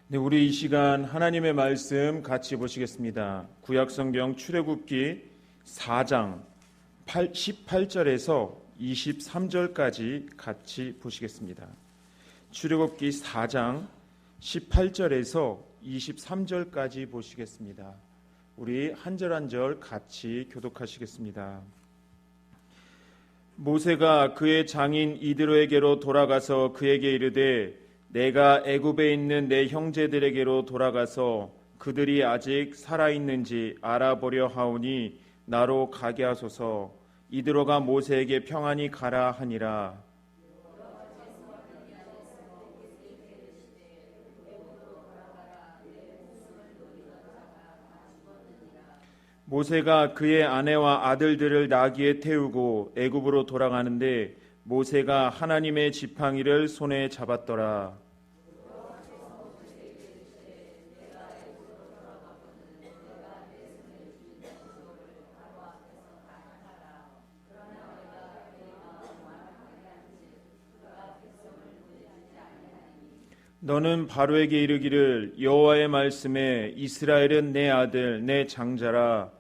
네, 우리 이 시간 하나님의 말씀 같이 보시겠습니다. 구약성경 출애굽기 4장 18절에서 23절까지 같이 보시겠습니다. 출애굽기 4장 18절에서 23절까지 보시겠습니다. 우리 한 절 한 절 같이 교독하시겠습니다. 모세가 그의 장인 이드로에게로 돌아가서 그에게 이르되 내가 애굽에 있는 내 형제들에게로 돌아가서 그들이 아직 살아있는지 알아보려 하오니 나로 가게 하소서. 이드로가 모세에게 평안히 가라 하니라. 모세가 그의 아내와 아들들을 나귀에 태우고 애굽으로 돌아가는데 모세가 하나님의 지팡이를 손에 잡았더라. 너는 바로에게 이르기를 여호와의 말씀에 이스라엘은 내 아들 내 장자라.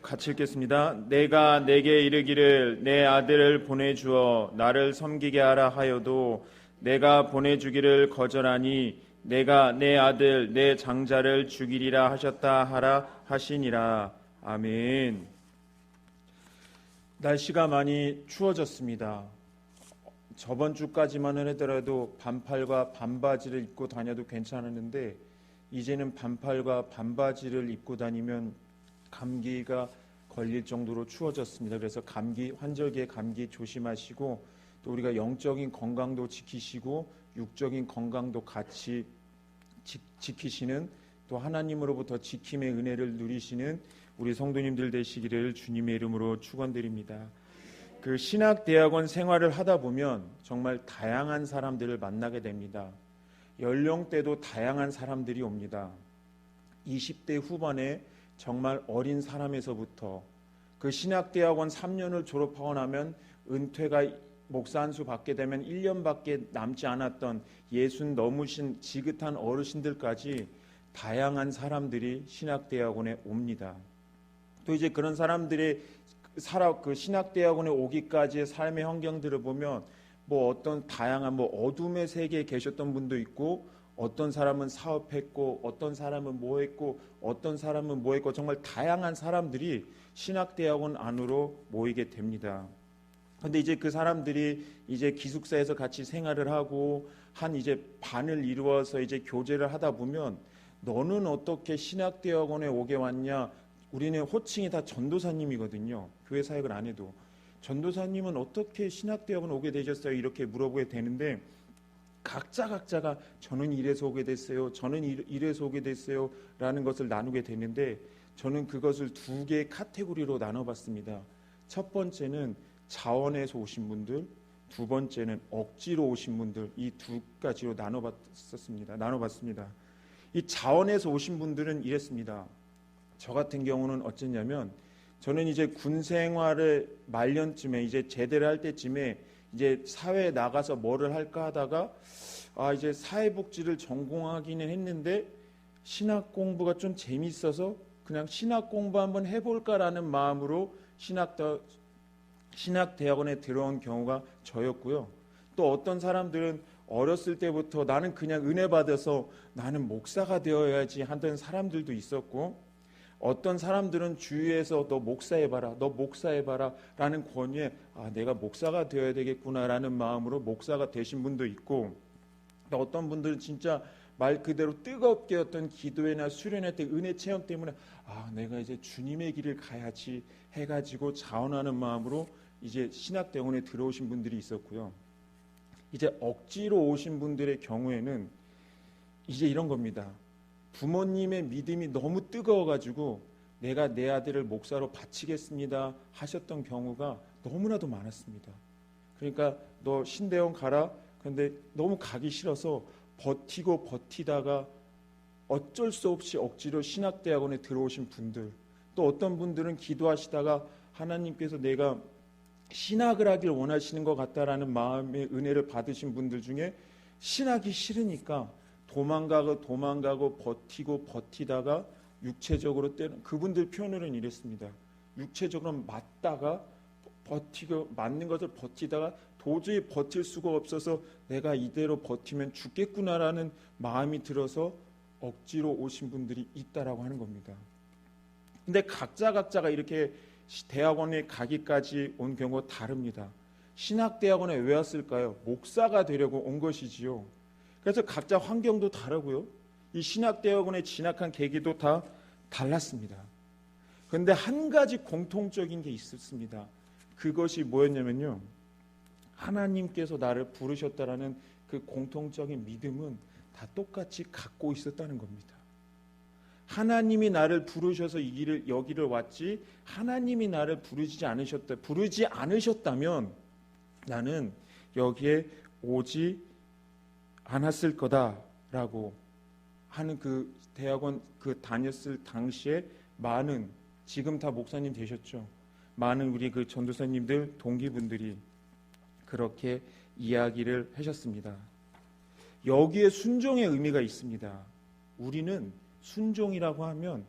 같이 읽겠습니다. 내가 내게 이르기를 내 아들을 보내주어 나를 섬기게 하라 하여도 내가 보내주기를 거절하니 내가 내 아들 내 장자를 죽이리라 하셨다 하라 하시니라. 아멘. 날씨가 많이 추워졌습니다. 저번 주까지만 하더라도 반팔과 반바지를 입고 다녀도 괜찮았는데 이제는 반팔과 반바지를 입고 다니면 감기가 걸릴 정도로 추워졌습니다. 그래서 감기, 환절기에 감기 조심하시고 또 우리가 영적인 건강도 지키시고 육적인 건강도 같이 지키시는 또 하나님으로부터 지킴의 은혜를 누리시는 우리 성도님들 되시기를 주님의 이름으로 축원드립니다. 그 신학대학원 생활을 하다 보면 정말 다양한 사람들을 만나게 됩니다. 연령대도 다양한 사람들이 옵니다. 20대 후반에 정말 어린 사람에서부터 그 신학대학원 3년을 졸업하고 나면 은퇴가 목사 한 수 받게 되면 1년밖에 남지 않았던 60 넘으신 지긋한 어르신들까지 다양한 사람들이 신학대학원에 옵니다. 또 이제 그런 사람들의 그 신학대학원에 오기까지의 삶의 환경들을 보면 뭐 어떤 다양한 뭐 어둠의 세계에 계셨던 분도 있고 어떤 사람은 사업했고 어떤 사람은 뭐 했고 어떤 사람은 뭐 했고 정말 다양한 사람들이 신학대학원 안으로 모이게 됩니다. 근데 이제 그 사람들이 이제 기숙사에서 같이 생활을 하고 한 이제 반을 이루어서 이제 교제를 하다 보면 너는 어떻게 신학대학원에 오게 왔냐? 우리는 호칭이 다 전도사님이거든요. 교회 사역을 안 해도 전도사님은 어떻게 신학대학원 오게 되셨어요? 이렇게 물어보게 되는데 각자가 저는 이래서 오게 됐어요. 저는 이래서 오게 됐어요. 라는 것을 나누게 되는데 저는 그것을 두 개의 카테고리로 나눠봤습니다. 첫 번째는 자원에서 오신 분들, 두 번째는 억지로 오신 분들, 이 두 가지로 나눠봤습니다. 이 자원에서 오신 분들은 이랬습니다. 저 같은 경우는 어쨌냐면 저는 이제 군 생활의 말년쯤에 이제 제대를 할 때쯤에 이제 사회에 나가서 뭐를 할까 하다가 이제 사회복지를 전공하기는 했는데 신학 공부가 좀 재밌어서 그냥 신학 공부 한번 해볼까라는 마음으로 신학대학원에 들어온 경우가 저였고요. 또 어떤 사람들은 어렸을 때부터 나는 그냥 은혜 받아서 나는 목사가 되어야지 하던 사람들도 있었고 어떤 사람들은 주위에서 너 목사해봐라 라는 권유에 내가 목사가 되어야 되겠구나라는 마음으로 목사가 되신 분도 있고 또 어떤 분들은 진짜 말 그대로 뜨겁게 어떤 기도회나 수련회 때 은혜 체험 때문에 내가 이제 주님의 길을 가야지 해가지고 자원하는 마음으로 이제 신학대학원에 들어오신 분들이 있었고요. 이제 억지로 오신 분들의 경우에는 이제 이런 겁니다. 부모님의 믿음이 너무 뜨거워가지고 내가 내 아들을 목사로 바치겠습니다 하셨던 경우가 너무나도 많았습니다. 그러니까 너 신대원 가라. 그런데 너무 가기 싫어서 버티다가 어쩔 수 없이 억지로 신학대학원에 들어오신 분들, 또 어떤 분들은 기도하시다가 하나님께서 내가 신학을 하길 원하시는 것 같다라는 마음의 은혜를 받으신 분들 중에 신학이 싫으니까 도망가고 버티다가 육체적으로 때는 그분들 표현으로는 이랬습니다. 육체적으로 맞다가 맞는 것을 버티다가 도저히 버틸 수가 없어서 내가 이대로 버티면 죽겠구나라는 마음이 들어서 억지로 오신 분들이 있다라고 하는 겁니다. 근데 각자가 이렇게 대학원에 가기까지 온 경우가 다릅니다. 신학대학원에 왜 왔을까요? 목사가 되려고 온 것이지요. 그래서 각자 환경도 다르고요. 이 신학대학원에 진학한 계기도 다 달랐습니다. 그런데 한 가지 공통적인 게 있었습니다. 그것이 뭐였냐면요. 하나님께서 나를 부르셨다라는 그 공통적인 믿음은 다 똑같이 갖고 있었다는 겁니다. 하나님이 나를 부르셔서 여기를 왔지 하나님이 나를 부르지 않으셨다면 나는 여기에 오지 않았을 거다라고 하는 그 대학원 다녔을 당시에 많은 지금 다 목사님 되셨죠. 많은 우리 그 전도사님들 동기분들이 그렇게 이야기를 하셨습니다. 여기에 순종의 의미가 있습니다. 우리는 순종이라고 하면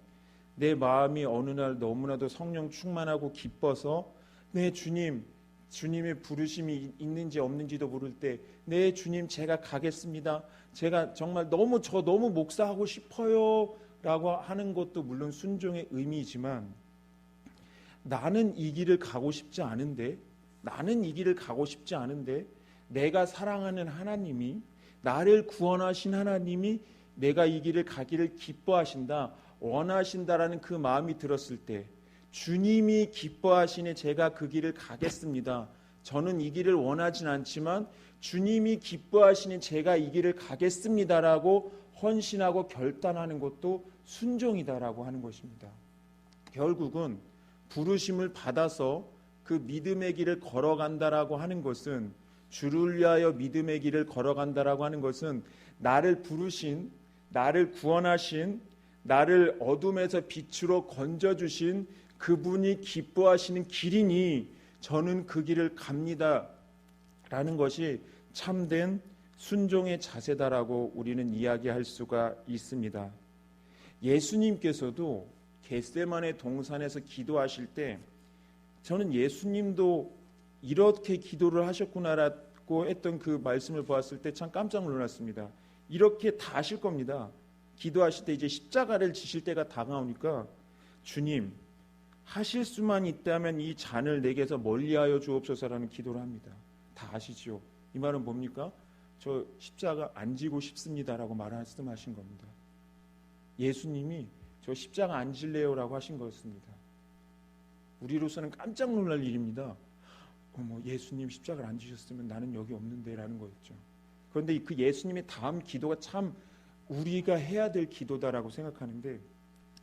내 마음이 어느 날 너무나도 성령 충만하고 기뻐서 네 주님의 부르심이 있는지 없는지도 모를 때 네 주님 제가 가겠습니다. 제가 정말 너무 목사하고 싶어요 라고 하는 것도 물론 순종의 의미이지만 나는 이 길을 가고 싶지 않은데 내가 사랑하는 하나님이 나를 구원하신 하나님이 내가 이 길을 가기를 기뻐하신다 원하신다라는 그 마음이 들었을 때 주님이 기뻐하시니 제가 그 길을 가겠습니다. 저는 이 길을 원하진 않지만 주님이 기뻐하시니 제가 이 길을 가겠습니다라고 헌신하고 결단하는 것도 순종이다라고 하는 것입니다. 결국은 부르심을 받아서 그 믿음의 길을 걸어간다라고 하는 것은 주를 위하여 믿음의 길을 걸어간다라고 하는 것은 나를 부르신 나를 구원하신 나를 어둠에서 빛으로 건져주신 그분이 기뻐하시는 길이니 저는 그 길을 갑니다 라는 것이 참된 순종의 자세다라고 우리는 이야기할 수가 있습니다. 예수님께서도 겟세마네 동산에서 기도하실 때 저는 예수님도 이렇게 기도를 하셨구나라고 했던 그 말씀을 보았을 때 참 깜짝 놀랐습니다. 이렇게 다 하실 겁니다. 기도하실 때 이제 십자가를 지실 때가 다가오니까 주님 하실 수만 있다면 이 잔을 내게서 멀리하여 주옵소서라는 기도를 합니다. 다 아시죠? 이 말은 뭡니까? 저 십자가 안 지고 싶습니다라고 말씀하신 겁니다. 예수님이 저 십자가 안 질래요라고 하신 것입니다. 우리로서는 깜짝 놀랄 일입니다. 예수님 십자가를 안 지셨으면 나는 여기 없는데라는 거였죠. 그런데 그 예수님의 다음 기도가 참 우리가 해야 될 기도다라고 생각하는데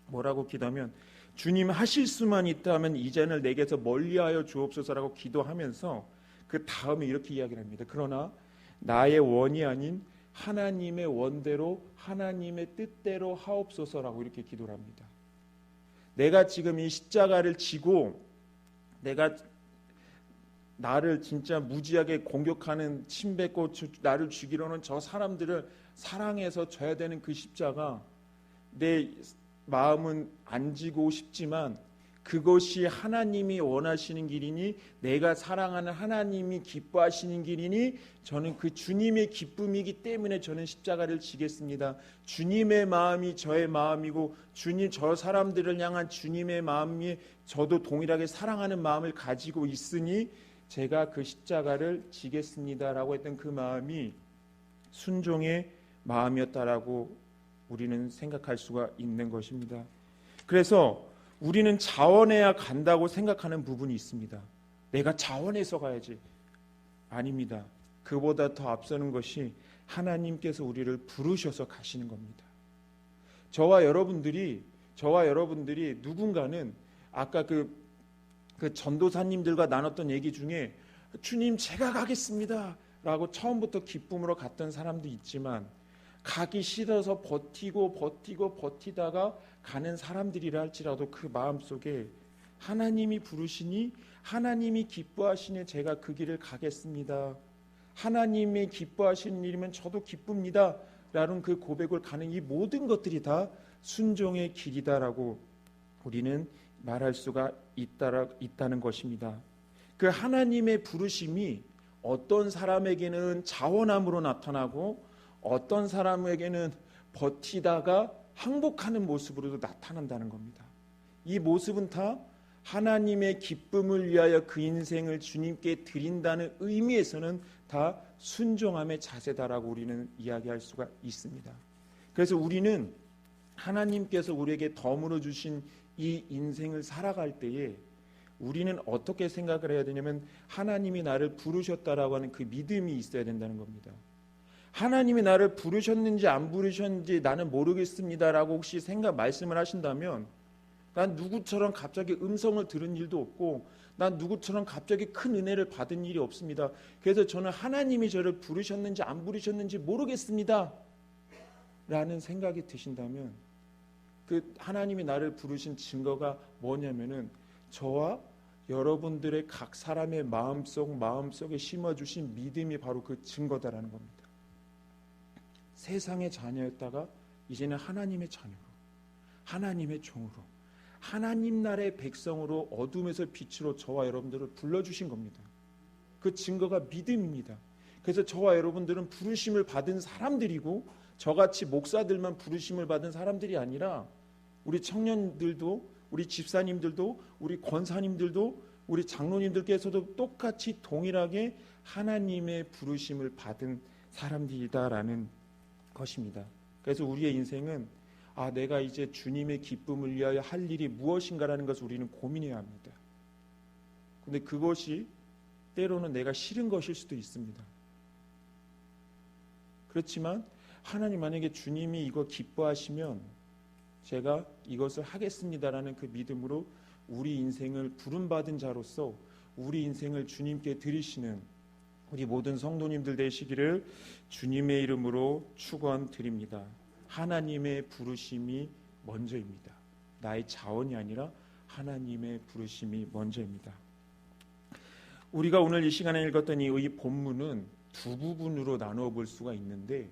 뭐라고 기도하면 주님 하실 수만 있다면 이 잔을 내게서 멀리하여 주옵소서라고 기도하면서 그 다음에 이렇게 이야기를 합니다. 그러나 나의 원이 아닌 하나님의 원대로 하나님의 뜻대로 하옵소서라고 이렇게 기도를 합니다. 내가 지금 이 십자가를 지고 내가 나를 진짜 무지하게 공격하는 침뱉고 나를 죽이려는 저 사람들을 사랑해서 져야 되는 그 십자가 내 마음은 안 지고 싶지만 그것이 하나님이 원하시는 길이니 내가 사랑하는 하나님이 기뻐하시는 길이니 저는 그 주님의 기쁨이기 때문에 저는 십자가를 지겠습니다. 주님의 마음이 저의 마음이고 주님 저 사람들을 향한 주님의 마음이 저도 동일하게 사랑하는 마음을 가지고 있으니 제가 그 십자가를 지겠습니다라고 했던 그 마음이 순종의 마음이었다라고 우리는 생각할 수가 있는 것입니다. 그래서 우리는 자원해야 간다고 생각하는 부분이 있습니다. 내가 자원해서 가야지. 아닙니다. 그보다 더 앞서는 것이 하나님께서 우리를 부르셔서 가시는 겁니다. 저와 여러분들이 누군가는 아까 그 전도사님들과 나눴던 얘기 중에 주님 제가 가겠습니다 라고 처음부터 기쁨으로 갔던 사람도 있지만 가기 싫어서 버티다가 가는 사람들이라 할지라도 그 마음속에 하나님이 부르시니 하나님이 기뻐하시니 제가 그 길을 가겠습니다. 하나님이 기뻐하시는 일이면 저도 기쁩니다 라는 그 고백을 가는 이 모든 것들이 다 순종의 길이다라고 우리는 말할 수가 있다는 것입니다. 그 하나님의 부르심이 어떤 사람에게는 자원함으로 나타나고 어떤 사람에게는 버티다가 항복하는 모습으로도 나타난다는 겁니다. 이 모습은 다 하나님의 기쁨을 위하여 그 인생을 주님께 드린다는 의미에서는 다 순종함의 자세다라고 우리는 이야기할 수가 있습니다. 그래서 우리는 하나님께서 우리에게 덤으로 주신 이 인생을 살아갈 때에 우리는 어떻게 생각을 해야 되냐면 하나님이 나를 부르셨다라고 하는 그 믿음이 있어야 된다는 겁니다. 하나님이 나를 부르셨는지 안 부르셨는지 나는 모르겠습니다라고 혹시 말씀을 하신다면 난 누구처럼 갑자기 음성을 들은 일도 없고 난 누구처럼 갑자기 큰 은혜를 받은 일이 없습니다. 그래서 저는 하나님이 저를 부르셨는지 안 부르셨는지 모르겠습니다 라는 생각이 드신다면 그 하나님이 나를 부르신 증거가 뭐냐면은 저와 여러분들의 각 사람의 마음속에 심어주신 믿음이 바로 그 증거다라는 겁니다. 세상의 자녀였다가 이제는 하나님의 자녀로, 하나님의 종으로, 하나님 나라의 백성으로 어둠에서 빛으로 저와 여러분들을 불러주신 겁니다. 그 증거가 믿음입니다. 그래서 저와 여러분들은 부르심을 받은 사람들이고 저같이 목사들만 부르심을 받은 사람들이 아니라 우리 청년들도 우리 집사님들도 우리 권사님들도 우리 장로님들께서도 똑같이 동일하게 하나님의 부르심을 받은 사람들이다라는 것입니다. 그래서 우리의 인생은 내가 이제 주님의 기쁨을 위하여 할 일이 무엇인가라는 것을 우리는 고민해야 합니다. 근데 그것이 때로는 내가 싫은 것일 수도 있습니다. 그렇지만 하나님 만약에 주님이 이거 기뻐하시면 제가 이것을 하겠습니다라는 그 믿음으로 우리 인생을 부름받은 자로서 우리 인생을 주님께 드리시는 우리 모든 성도님들 되시기를 주님의 이름으로 축원드립니다. 하나님의 부르심이 먼저입니다. 나의 자원이 아니라 하나님의 부르심이 먼저입니다. 우리가 오늘 이 시간에 읽었던 이 본문은 두 부분으로 나누어 볼 수가 있는데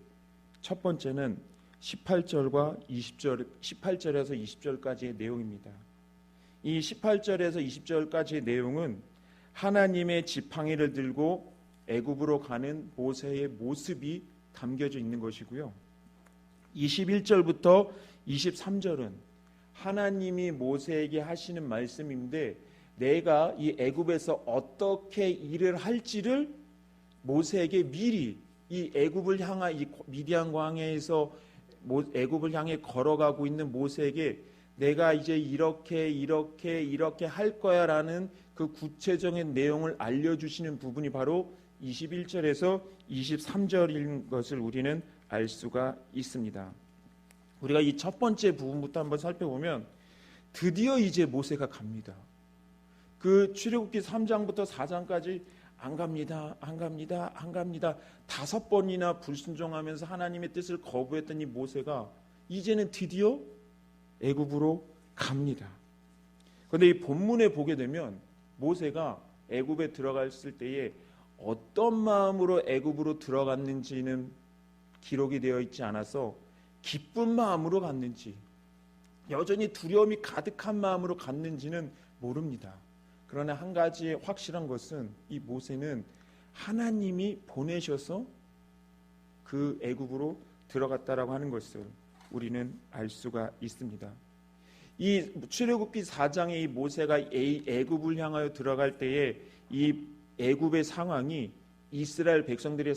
첫 번째는 18절과 20절, 18절에서 20절까지의 내용입니다. 이 18절에서 20절까지의 내용은 하나님의 지팡이를 들고 애굽으로 가는 모세의 모습이 담겨져 있는 것이고요. 21절부터 23절은 하나님이 모세에게 하시는 말씀인데 내가 이 애굽에서 어떻게 일을 할지를 모세에게 미리 이 애굽을 향한 이 미디안 광야에서 애굽을 향해 걸어가고 있는 모세에게 내가 이제 이렇게 할 거야라는 그 구체적인 내용을 알려주시는 부분이 바로 21절에서 23절인 것을 우리는 알 수가 있습니다. 우리가 이 첫 번째 부분부터 한번 살펴보면 드디어 이제 모세가 갑니다. 그 출애굽기 3장부터 4장까지 안 갑니다. 5번이나 불순종하면서 하나님의 뜻을 거부했던 이 모세가 이제는 드디어 애굽으로 갑니다. 그런데 이 본문에 보게 되면 모세가 애굽에 들어갔을 때에 어떤 마음으로 애굽으로 들어갔는지는 기록이 되어 있지 않아서 기쁜 마음으로 갔는지 여전히 두려움이 가득한 마음으로 갔는지는 모릅니다. 그러나 한 가지 확실한 것은 이 모세는 하나님이 보내셔서 그 애굽으로 들어갔다라고 하는 것을 우리는 알 수가 있습니다. 이 출애굽기 4장에 이 모세가 애굽을 향하여 들어갈 때에 이 애굽의 상황이 이스라엘 백성들의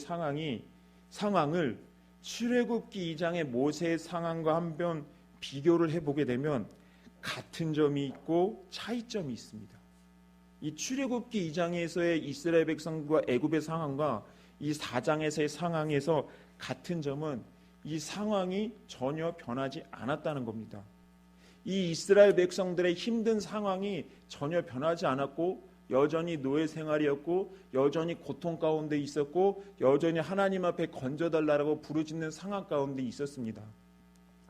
상황을 출애굽기 2장의 모세의 상황과 한번 비교를 해보게 되면 같은 점이 있고 차이점이 있습니다. 이 출애굽기 2장에서의 이스라엘 백성과 애굽의 상황과 이 4장에서의 상황에서 같은 점은 이 상황이 전혀 변하지 않았다는 겁니다. 이 이스라엘 백성들의 힘든 상황이 전혀 변하지 않았고 여전히 노예 생활이었고 여전히 고통 가운데 있었고 여전히 하나님 앞에 건져달라고 부르짖는 상황 가운데 있었습니다.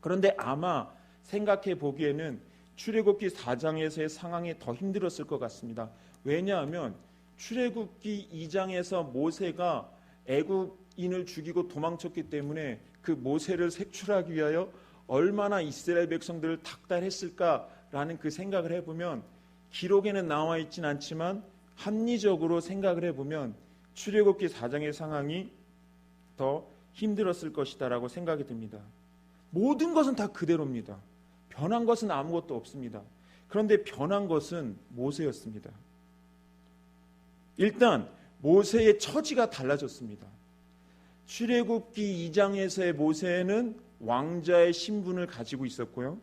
그런데 아마 생각해 보기에는 출애굽기 4장에서의 상황이 더 힘들었을 것 같습니다. 왜냐하면 출애굽기 2장에서 모세가 애굽인을 죽이고 도망쳤기 때문에 그 모세를 색출하기 위하여 얼마나 이스라엘 백성들을 닥달했을까라는 그 생각을 해보면, 기록에는 나와 있진 않지만 합리적으로 생각을 해보면 출애굽기 4장의 상황이 더 힘들었을 것이다라고 생각이 듭니다. 모든 것은 다 그대로입니다. 변한 것은 아무것도 없습니다. 그런데 변한 것은 모세였습니다. 일단 모세의 처지가 달라졌습니다. 출애굽기 2장에서의 모세는 왕자의 신분을 가지고 있었고요.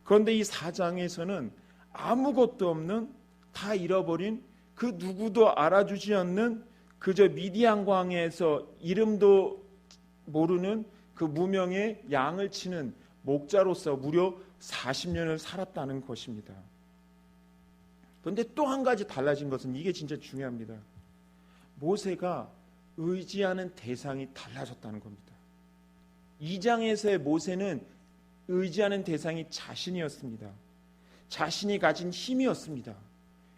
그런데 이 4장에서는 아무것도 없는, 다 잃어버린, 그 누구도 알아주지 않는, 그저 미디안 광야에서 이름도 모르는 그 무명의 양을 치는 목자로서 무려 40년을 살았다는 것입니다. 그런데 또 한 가지 달라진 것은, 이게 진짜 중요합니다. 모세가 의지하는 대상이 달라졌다는 겁니다. 2장에서의 모세는 의지하는 대상이 자신이었습니다. 자신이 가진 힘이었습니다.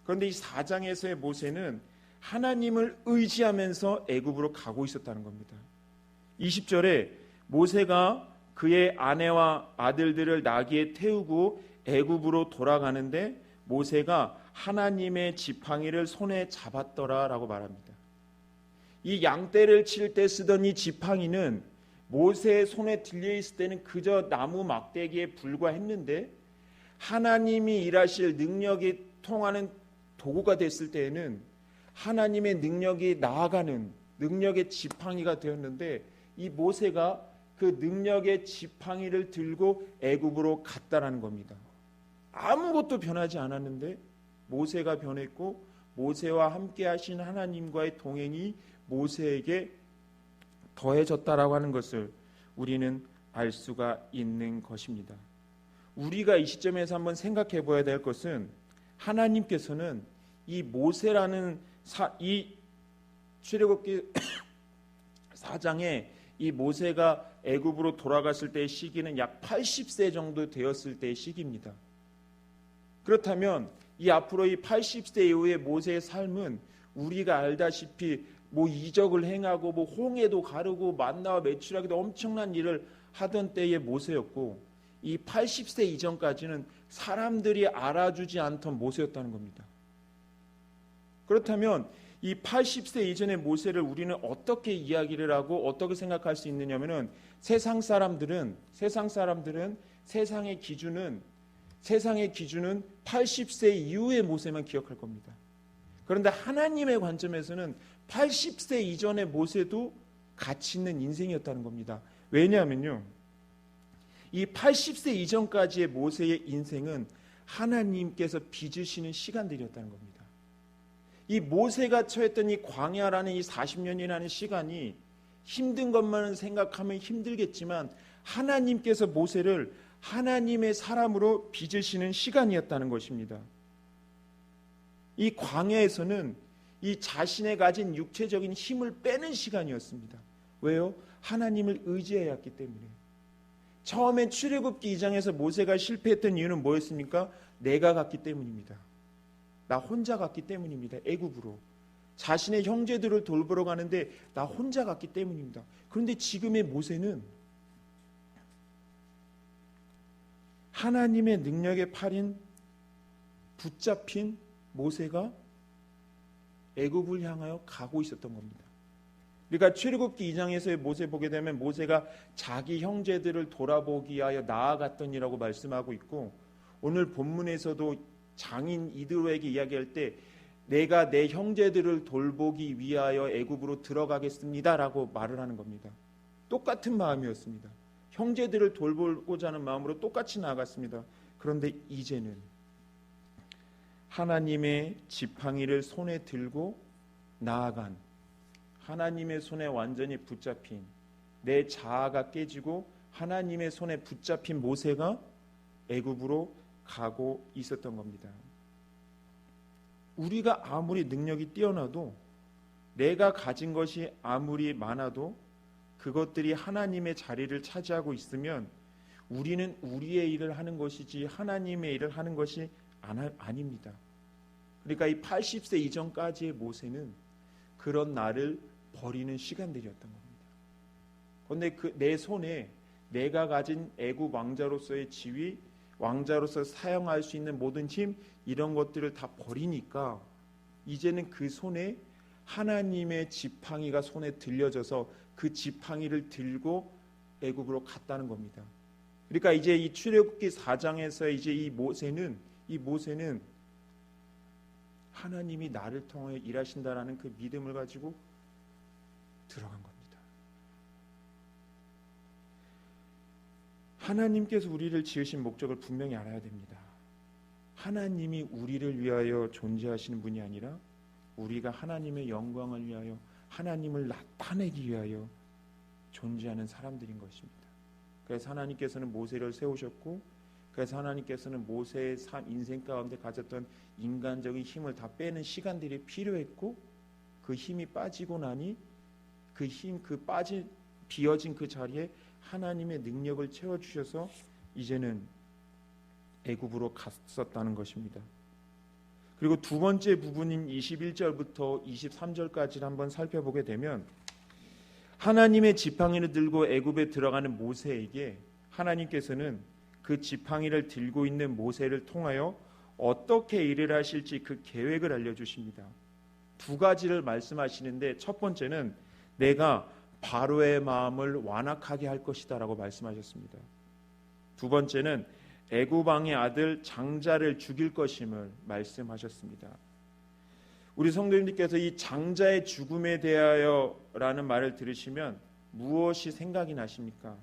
그런데 이 4장에서의 모세는 하나님을 의지하면서 애굽으로 가고 있었다는 겁니다. 20절에 모세가 그의 아내와 아들들을 나귀에 태우고 애굽으로 돌아가는데 모세가 하나님의 지팡이를 손에 잡았더라라고 말합니다. 이 양떼를 칠 때 쓰던 이 지팡이는 모세의 손에 들려 있을 때는 그저 나무 막대기에 불과했는데, 하나님이 일하실 능력이 통하는 도구가 됐을 때에는 하나님의 능력이 나아가는 능력의 지팡이가 되었는데, 이 모세가 그 능력의 지팡이를 들고 애굽으로 갔다라는 겁니다. 아무것도 변하지 않았는데 모세가 변했고, 모세와 함께 하신 하나님과의 동행이 모세에게 더해졌다라고 하는 것을 우리는 알 수가 있는 것입니다. 우리가 이 시점에서 한번 생각해 봐야 될 것은, 하나님께서는 이 모세라는 이 출애굽기 4장에 이 모세가 애굽으로 돌아갔을 때의 시기는 약 80세 정도 되었을 때의 시기입니다. 그렇다면 이 앞으로 이 80세 이후의 모세의 삶은 우리가 알다시피 뭐 이적을 행하고 뭐 홍해도 가르고 만나와 매출하기도 엄청난 일을 하던 때의 모세였고, 이 80세 이전까지는 사람들이 알아주지 않던 모세였다는 겁니다. 그렇다면 이 80세 이전의 모세를 우리는 어떻게 이야기를 하고 어떻게 생각할 수 있느냐면은, 세상 사람들은 세상의 기준은 80세 이후의 모세만 기억할 겁니다. 그런데 하나님의 관점에서는 80세 이전의 모세도 가치 있는 인생이었다는 겁니다. 왜냐하면요, 이 80세 이전까지의 모세의 인생은 하나님께서 빚으시는 시간들이었다는 겁니다. 이 모세가 처했던 이 광야라는 이 40년이라는 시간이 힘든 것만은 생각하면 힘들겠지만, 하나님께서 모세를 하나님의 사람으로 빚으시는 시간이었다는 것입니다. 이 광야에서는 이 자신의 가진 육체적인 힘을 빼는 시간이었습니다. 왜요? 하나님을 의지해야 했기 때문에. 처음에 출애굽기 2장에서 모세가 실패했던 이유는 뭐였습니까? 내가 갔기 때문입니다. 나 혼자 갔기 때문입니다. 애굽으로. 자신의 형제들을 돌보러 가는데 나 혼자 갔기 때문입니다. 그런데 지금의 모세는 하나님의 능력의 팔인 붙잡힌 모세가 애굽을 향하여 가고 있었던 겁니다. 그러니까 출애굽기 2장에서의 모세 보게 되면 모세가 자기 형제들을 돌아보기 위하여 나아갔더니라고 말씀하고 있고, 오늘 본문에서도 장인 이드로에게 이야기할 때 내가 내 형제들을 돌보기 위하여 애굽으로 들어가겠습니다라고 말을 하는 겁니다. 똑같은 마음이었습니다. 형제들을 돌보고자 하는 마음으로 똑같이 나아갔습니다. 그런데 이제는 하나님의 지팡이를 손에 들고 나아간, 하나님의 손에 완전히 붙잡힌, 내 자아가 깨지고 하나님의 손에 붙잡힌 모세가 애굽으로 가고 있었던 겁니다. 우리가 아무리 능력이 뛰어나도, 내가 가진 것이 아무리 많아도 그것들이 하나님의 자리를 차지하고 있으면 우리는 우리의 일을 하는 것이지 하나님의 일을 하는 것이 아닙니다. 그러니까 이 80세 이전까지의 모세는 그런 나를 버리는 시간들이었던 겁니다. 그런데 그 내 손에 내가 가진 애굽 왕자로서의 지위, 왕자로서 사용할 수 있는 모든 힘, 이런 것들을 다 버리니까 이제는 그 손에 하나님의 지팡이가 손에 들려져서 그 지팡이를 들고 애굽으로 갔다는 겁니다. 그러니까 이제 이 출애굽기 4장에서 이제 이 모세는 하나님이 나를 통해 일하신다라는 그 믿음을 가지고 들어간 겁니다. 하나님께서 우리를 지으신 목적을 분명히 알아야 됩니다. 하나님이 우리를 위하여 존재하시는 분이 아니라 우리가 하나님의 영광을 위하여 하나님을 나타내기 위하여 존재하는 사람들인 것입니다. 그래서 하나님께서는 모세를 세우셨고, 그래서 하나님께서는 모세의 인생 가운데 가졌던 인간적인 힘을 다 빼는 시간들이 필요했고, 그 힘이 빠지고 나니 비어진 그 자리에 하나님의 능력을 채워주셔서 이제는 애굽으로 갔었다는 것입니다. 그리고 두 번째 부분인 21절부터 23절까지를 한번 살펴보게 되면, 하나님의 지팡이를 들고 애굽에 들어가는 모세에게 하나님께서는 그 지팡이를 들고 있는 모세를 통하여 어떻게 일을 하실지 그 계획을 알려주십니다. 두 가지를 말씀하시는데, 첫 번째는 내가 바로의 마음을 완악하게 할 것이다 라고 말씀하셨습니다. 두 번째는 애굽 왕의 아들 장자를 죽일 것임을 말씀하셨습니다. 우리 성도님들께서 이 장자의 죽음에 대하여 라는 말을 들으시면 무엇이 생각이 나십니까?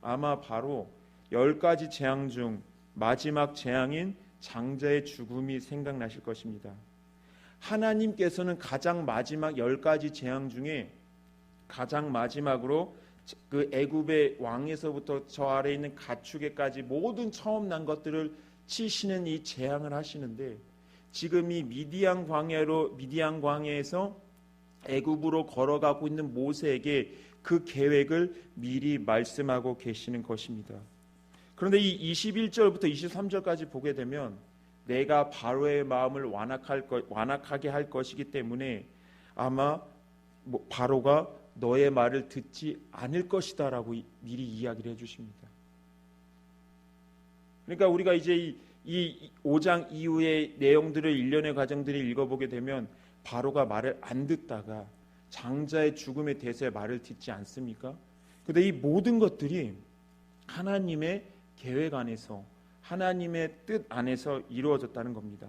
아마 바로 10가지 재앙 중 마지막 재앙인 장자의 죽음이 생각나실 것입니다. 하나님께서는 가장 마지막 10가지 재앙 중에 가장 마지막으로 그 애굽의 왕에서부터 저 아래에 있는 가축에까지 모든 처음 난 것들을 치시는 이 재앙을 하시는데, 지금 이 미디안 광야에서 애굽으로 걸어가고 있는 모세에게 그 계획을 미리 말씀하고 계시는 것입니다. 그런데 이 21절부터 23절까지 보게 되면 내가 바로의 마음을 완악하게 할 것이기 때문에 아마 바로가 너의 말을 듣지 않을 것이다 라고 미리 이야기를 해주십니다. 그러니까 우리가 이제 이 5장 이후의 내용들을 일련의 과정들을 읽어보게 되면 바로가 말을 안 듣다가 장자의 죽음에 대해서 말을 듣지 않습니까? 그런데 이 모든 것들이 하나님의 계획 안에서, 하나님의 뜻 안에서 이루어졌다는 겁니다.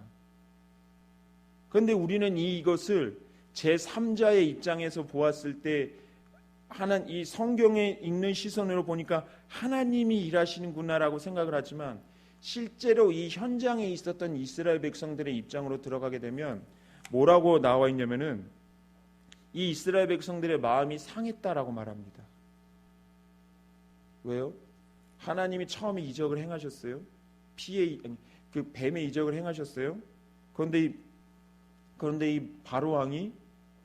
그런데 우리는 이것을 제3자의 입장에서 보았을 때 이 성경에 읽는 시선으로 보니까 하나님이 일하시는구나라고 생각을 하지만, 실제로 이 현장에 있었던 이스라엘 백성들의 입장으로 들어가게 되면 뭐라고 나와 있냐면은 이 이스라엘 백성들의 마음이 상했다라고 말합니다. 왜요? 하나님이 처음에 이적을 행하셨어요. 그 뱀의 이적을 행하셨어요. 그런데 이 바로 왕이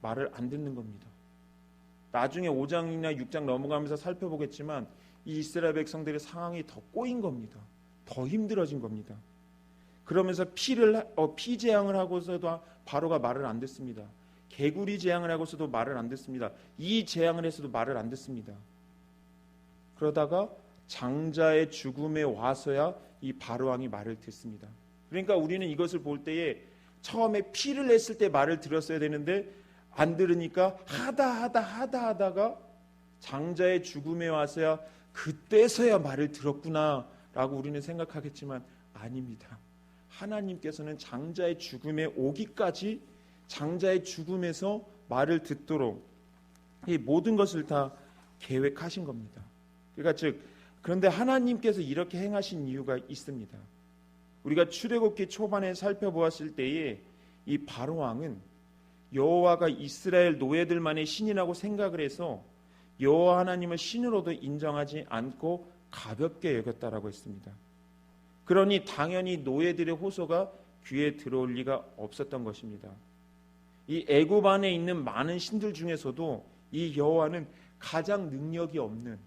말을 안 듣는 겁니다. 나중에 5장이나 6장 넘어가면서 살펴보겠지만 이 이스라엘 백성들의 상황이 더 꼬인 겁니다. 더 힘들어진 겁니다. 그러면서 피 재앙을 하고서도 바로가 말을 안 듣습니다. 개구리 재앙을 하고서도 말을 안 듣습니다. 이 재앙을 해서도 말을 안 듣습니다. 그러다가 장자의 죽음에 와서야 이 바로 왕이 말을 듣습니다. 그러니까 우리는 이것을 볼 때에 처음에 피를 냈을 때 말을 들었어야 되는데 안 들으니까 하다가 장자의 죽음에 와서야 그때서야 말을 들었구나 라고 우리는 생각하겠지만 아닙니다. 하나님께서는 장자의 죽음에 오기까지 장자의 죽음에서 말을 듣도록 이 모든 것을 다 계획하신 겁니다. 그러니까 그런데 하나님께서 이렇게 행하신 이유가 있습니다. 우리가 출애굽기 초반에 살펴보았을 때에 이 바로 왕은 여호와가 이스라엘 노예들만의 신이라고 생각을 해서 여호와 하나님을 신으로도 인정하지 않고 가볍게 여겼다라고 했습니다. 그러니 당연히 노예들의 호소가 귀에 들어올 리가 없었던 것입니다. 이 애굽 안에 있는 많은 신들 중에서도 이 여호와는 가장 능력이 없는,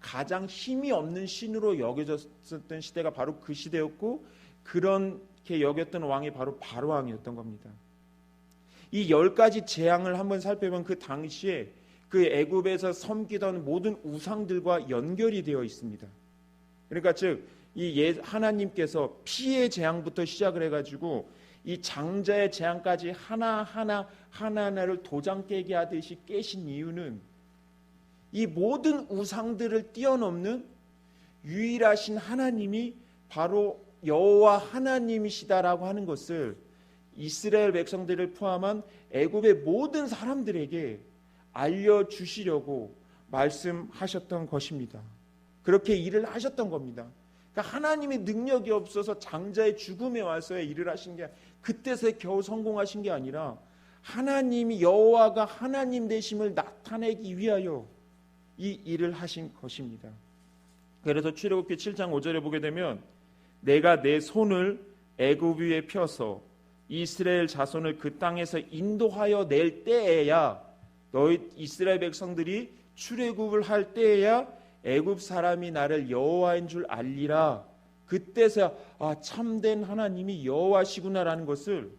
가장 힘이 없는 신으로 여겨졌던 시대가 바로 그 시대였고, 그렇게 여겼던 왕이 바로 왕이었던 겁니다. 이 10가지 재앙을 한번 살펴보면 그 당시에 그 애굽에서 섬기던 모든 우상들과 연결이 되어 있습니다. 그러니까 즉 이 하나님께서 피의 재앙부터 시작을 해가지고 이 장자의 재앙까지 하나하나를 도장 깨기 하듯이 깨신 이유는 이 모든 우상들을 뛰어넘는 유일하신 하나님이 바로 여호와 하나님이시다라고 하는 것을 이스라엘 백성들을 포함한 애굽의 모든 사람들에게 알려주시려고 말씀하셨던 것입니다. 그렇게 일을 하셨던 겁니다. 그러니까 하나님의 능력이 없어서 장자의 죽음에 와서의 일을 하신 게 그때서야 겨우 성공하신 게 아니라 하나님이 여호와가 하나님 되심을 나타내기 위하여 이 일을 하신 것입니다. 그래서 출애굽기 7장 5절에 보게 되면 내가 내 손을 애굽 위에 펴서 이스라엘 자손을 그 땅에서 인도하여 낼 때에야 너희 이스라엘 백성들이 출애굽을 할 때에야 애굽 사람이 나를 여호와인 줄 알리라. 그때서야 참된 하나님이 여호와시구나라는 것을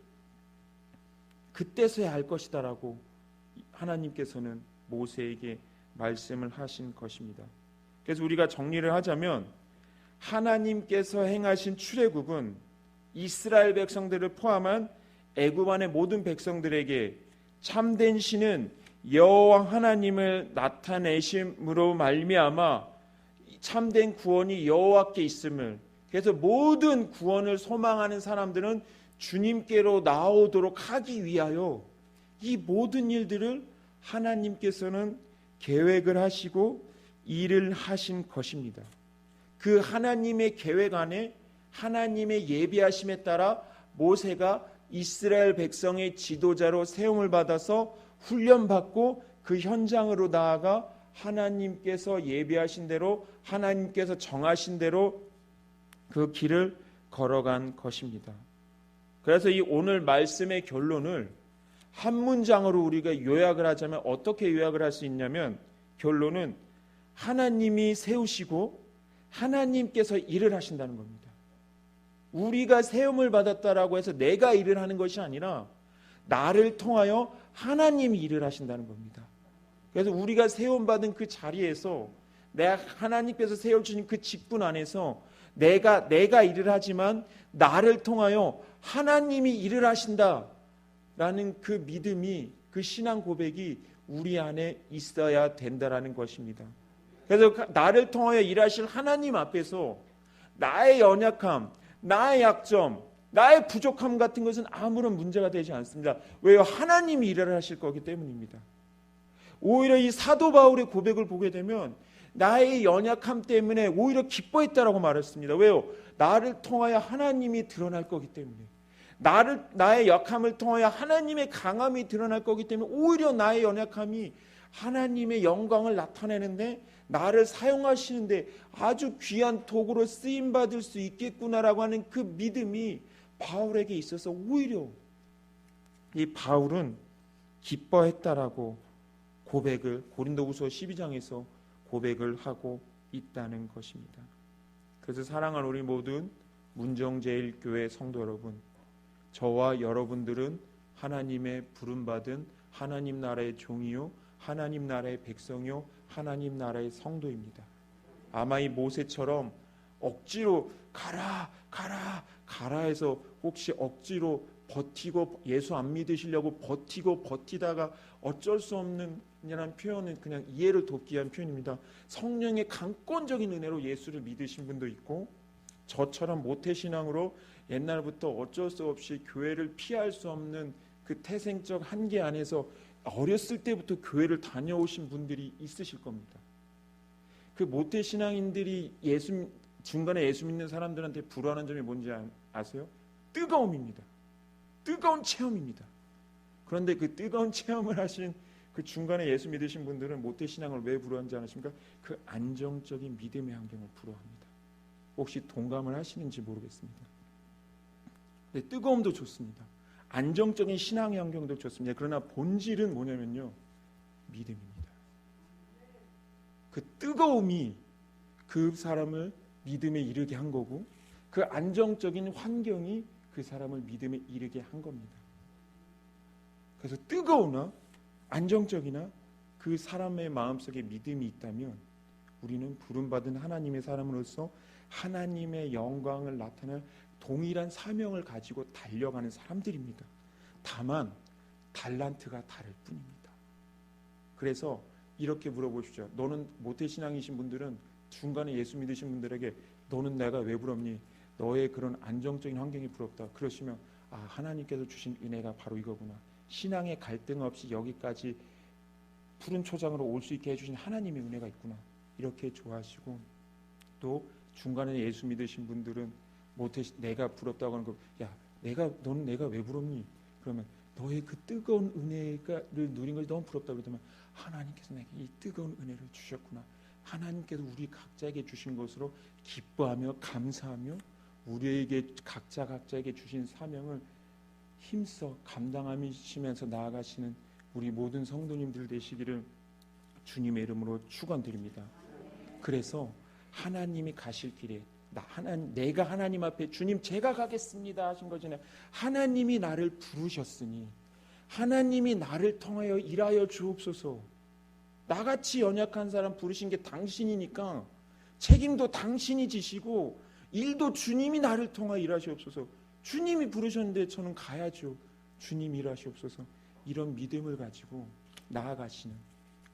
그때서야 알 것이다라고 하나님께서는 모세에게 말씀을 하신 것입니다. 그래서 우리가 정리를 하자면 하나님께서 행하신 출애굽은 이스라엘 백성들을 포함한 애굽 안의 모든 백성들에게 참된 신은 여호와 하나님을 나타내심으로 말미암아 참된 구원이 여호와께 있음을, 그래서 모든 구원을 소망하는 사람들은 주님께로 나오도록 하기 위하여 이 모든 일들을 하나님께서는 계획을 하시고 일을 하신 것입니다. 그 하나님의 계획 안에 하나님의 예비하심에 따라 모세가 이스라엘 백성의 지도자로 세움을 받아서 훈련받고 그 현장으로 나아가 하나님께서 예비하신 대로 하나님께서 정하신 대로 그 길을 걸어간 것입니다. 그래서 이 오늘 말씀의 결론을 한 문장으로 우리가 요약을 하자면 어떻게 요약을 할 수 있냐면 결론은 하나님이 세우시고 하나님께서 일을 하신다는 겁니다. 우리가 세움을 받았다라고 해서 내가 일을 하는 것이 아니라 나를 통하여 하나님이 일을 하신다는 겁니다. 그래서 우리가 세움받은 그 자리에서 내가 하나님께서 세워주신 그 직분 안에서 내가 일을 하지만 나를 통하여 하나님이 일을 하신다라는 그 믿음이, 그 신앙 고백이 우리 안에 있어야 된다라는 것입니다. 그래서 나를 통하여 일하실 하나님 앞에서 나의 연약함, 나의 약점, 나의 부족함 같은 것은 아무런 문제가 되지 않습니다. 왜요? 하나님이 일을 하실 거기 때문입니다. 오히려 이 사도 바울의 고백을 보게 되면 나의 연약함 때문에 오히려 기뻐했다라고 말했습니다. 왜요? 나를 통하여 하나님이 드러날 거기 때문에, 나의 약함을 통하여 하나님의 강함이 드러날 거기 때문에 오히려 나의 연약함이 하나님의 영광을 나타내는데 나를 사용하시는데 아주 귀한 도구로 쓰임받을 수 있겠구나라고 하는 그 믿음이 바울에게 있어서 오히려 이 바울은 기뻐했다라고 고백을 고린도후서 12장에서 고백을 하고 있다는 것입니다. 그래서 사랑하는 우리 모든 문정제일교회 성도 여러분, 저와 여러분들은 하나님의 부름받은 하나님 나라의 종이요 하나님 나라의 백성이요 하나님 나라의 성도입니다. 아마 이 모세처럼 억지로 가라 해서 혹시 억지로 버티고 예수 안 믿으시려고 버티다가 어쩔 수 없는 이라는 표현은 그냥 이해를 돕기 위한 표현입니다. 성령의 강권적인 은혜로 예수를 믿으신 분도 있고 저처럼 모태신앙으로 옛날부터 어쩔 수 없이 교회를 피할 수 없는 그 태생적 한계 안에서 어렸을 때부터 교회를 다녀오신 분들이 있으실 겁니다. 그 모태신앙인들이 중간에 예수 믿는 사람들한테 불안한 점이 뭔지 아세요? 뜨거움입니다. 뜨거운 체험입니다. 그런데 그 뜨거운 체험을 하신 그 중간에 예수 믿으신 분들은 모태신앙을 왜 부러워하는지 아십니까? 그 안정적인 믿음의 환경을 부러워합니다. 혹시 동감을 하시는지 모르겠습니다. 네, 뜨거움도 좋습니다. 안정적인 신앙의 환경도 좋습니다. 그러나 본질은 뭐냐면요, 믿음입니다. 그 뜨거움이 그 사람을 믿음에 이르게 한 거고 그 안정적인 환경이 그 사람을 믿음에 이르게 한 겁니다. 그래서 뜨거우나 안정적이나 그 사람의 마음속에 믿음이 있다면 우리는 부름받은 하나님의 사람으로서 하나님의 영광을 나타낼 동일한 사명을 가지고 달려가는 사람들입니다. 다만 달란트가 다를 뿐입니다. 그래서 이렇게 물어보십시오. 너는 모태신앙이신 분들은 중간에 예수 믿으신 분들에게 너는 내가 왜 부럽니? 너의 그런 안정적인 환경이 부럽다. 그러시면 하나님께서 주신 은혜가 바로 이거구나. 신앙의 갈등 없이 여기까지 푸른 초장으로 올 수 있게 해주신 하나님의 은혜가 있구나. 이렇게 좋아하시고, 또 중간에 예수 믿으신 분들은 내가 부럽다고 하는 거, 너는 내가 왜 부럽니? 그러면 너의 그 뜨거운 은혜를 누린 것이 너무 부럽다 그러면 하나님께서 내게 이 뜨거운 은혜를 주셨구나. 하나님께서 우리 각자에게 주신 것으로 기뻐하며 감사하며 우리에게 각자에게 주신 사명을 힘써 감당하시면서 나아가시는 우리 모든 성도님들 되시기를 주님의 이름으로 축원드립니다. 그래서 하나님이 가실 길에 내가 하나님 앞에 주님 제가 가겠습니다 하신 거잖아요. 하나님이 나를 부르셨으니 하나님이 나를 통하여 일하여 주옵소서. 나같이 연약한 사람 부르신 게 당신이니까 책임도 당신이 지시고 일도 주님이 나를 통하여 일하시옵소서. 주님이 부르셨는데 저는 가야죠. 주님 일하시옵소서. 이런 믿음을 가지고 나아가시는,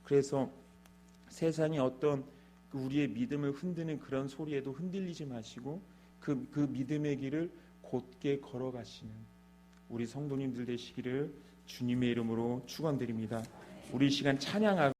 그래서 세상의 어떤 우리의 믿음을 흔드는 그런 소리에도 흔들리지 마시고 그 믿음의 길을 곧게 걸어가시는 우리 성도님들 되시기를 주님의 이름으로 축원드립니다. 우리 시간 찬양하고